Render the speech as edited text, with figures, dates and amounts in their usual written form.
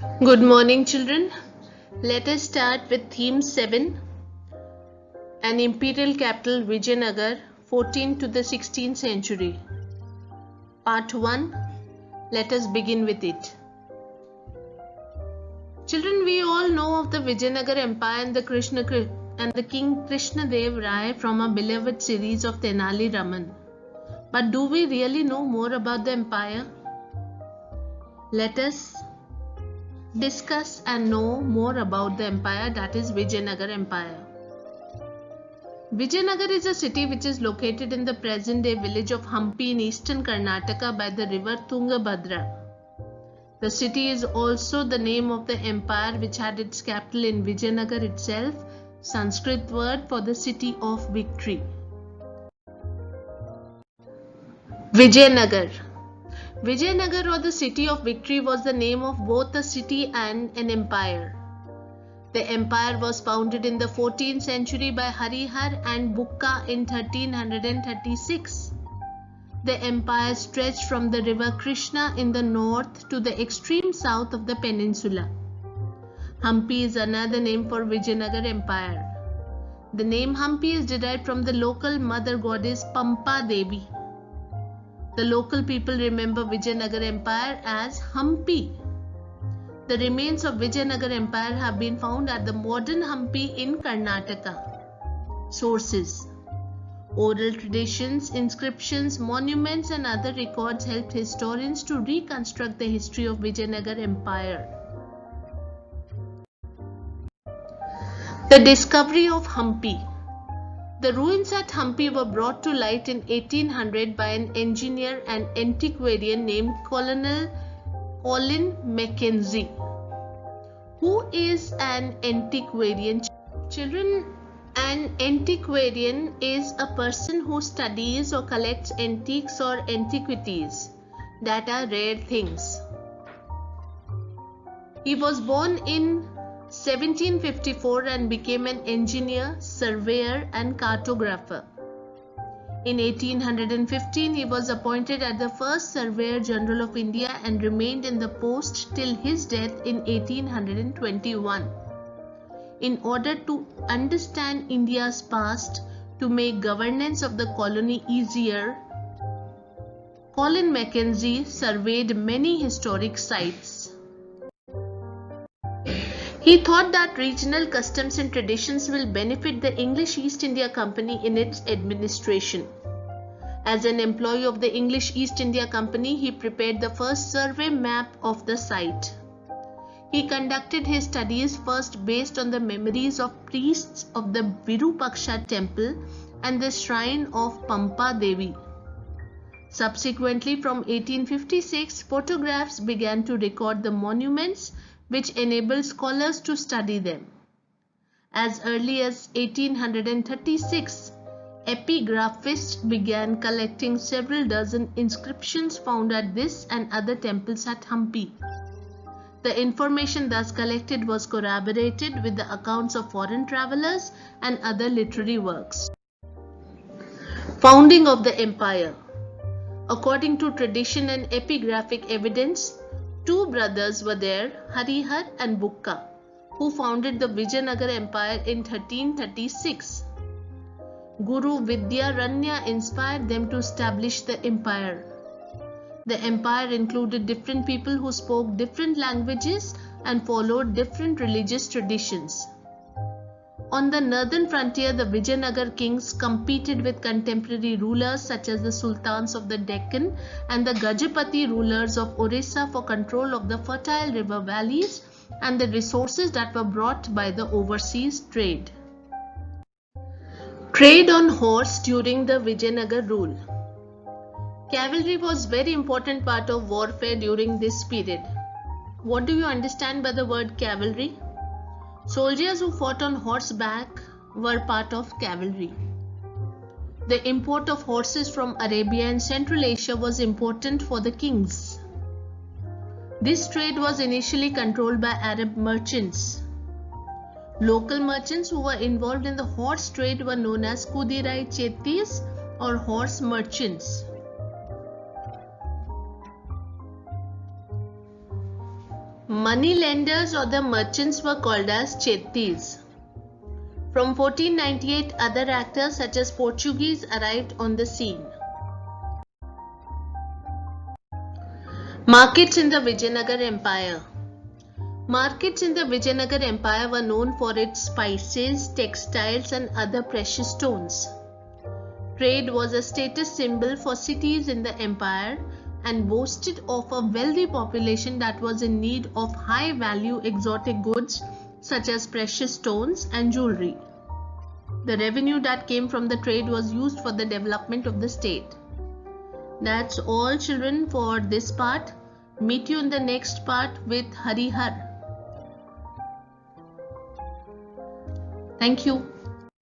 Good morning, children. Let us start with theme 7, an imperial capital Vijayanagar, 14th to the 16th century. Part 1. Let us begin with it. Children, we all know of the Vijayanagar Empire and the King Krishna Dev Rai from our beloved series of Tenali Raman. But do we really know more about the empire? Let us discuss and know more about the empire, that is Vijayanagar Empire. Vijayanagar is a city which is located in the present day village of Hampi in eastern Karnataka by the river Tungabhadra. The city is also the name of the empire which had its capital in Vijayanagar itself, Sanskrit word for the city of victory. Vijayanagar. Vijayanagar, or the city of victory, was the name of both a city and an empire. The empire was founded in the 14th century by Harihar and Bukka in 1336. The empire stretched from the river Krishna in the north to the extreme south of the peninsula. Hampi is another name for Vijayanagar Empire. The name Hampi is derived from the local mother goddess Pampa Devi. The local people remember Vijayanagar Empire as Hampi. The remains of Vijayanagar Empire have been found at the modern Hampi in Karnataka. Sources: oral traditions, inscriptions, monuments and other records helped historians to reconstruct the history of Vijayanagar Empire. The discovery of Hampi. The ruins at Hampi were brought to light in 1800 by an engineer and antiquarian named Colin Mackenzie. Who is an antiquarian? Children, an antiquarian is a person who studies or collects antiques or antiquities, that are rare things. He was born in 1754 and became an engineer, surveyor and cartographer. In 1815, he was appointed as the first Surveyor General of India and remained in the post till his death in 1821. In order to understand India's past, to make governance of the colony easier, Colin Mackenzie surveyed many historic sites. He thought that regional customs and traditions will benefit the English East India Company in its administration. As an employee of the English East India Company, he prepared the first survey map of the site. He conducted his studies first based on the memories of priests of the Virupaksha temple and the shrine of Pampa Devi. Subsequently, from 1856, photographs began to record the monuments, which enabled scholars to study them. As early as 1836, epigraphists began collecting several dozen inscriptions found at this and other temples at Hampi. The information thus collected was corroborated with the accounts of foreign travelers and other literary works. Founding of the empire. According to tradition and epigraphic evidence, two brothers were there, Harihar and Bukka, who founded the Vijayanagar Empire in 1336. Guru Vidyaranya inspired them to establish the empire. The empire included different people who spoke different languages and followed different religious traditions. On the northern frontier, the Vijayanagar kings competed with contemporary rulers such as the sultans of the Deccan and the Gajapati rulers of Orissa for control of the fertile river valleys and the resources that were brought by the overseas trade. Trade on horse during the Vijayanagar rule. Cavalry was very important part of warfare during this period. What do you understand by the word cavalry? Soldiers who fought on horseback were part of cavalry. The import of horses from Arabia and Central Asia was important for the kings. This trade was initially controlled by Arab merchants. Local merchants who were involved in the horse trade were known as Kudirai Chettis or horse merchants. Money lenders or the merchants were called as chettis. From 1498, other actors such as Portuguese arrived on the scene. Markets in the Vijayanagar Empire. Markets in the Vijayanagar Empire were known for its spices, textiles and other precious stones. Trade was a status symbol for cities in the empire and boasted of a wealthy population that was in need of high-value exotic goods such as precious stones and jewelry. The revenue that came from the trade was used for the development of the state. That's all, children, for this part. Meet you in the next part with Harihar. Thank you.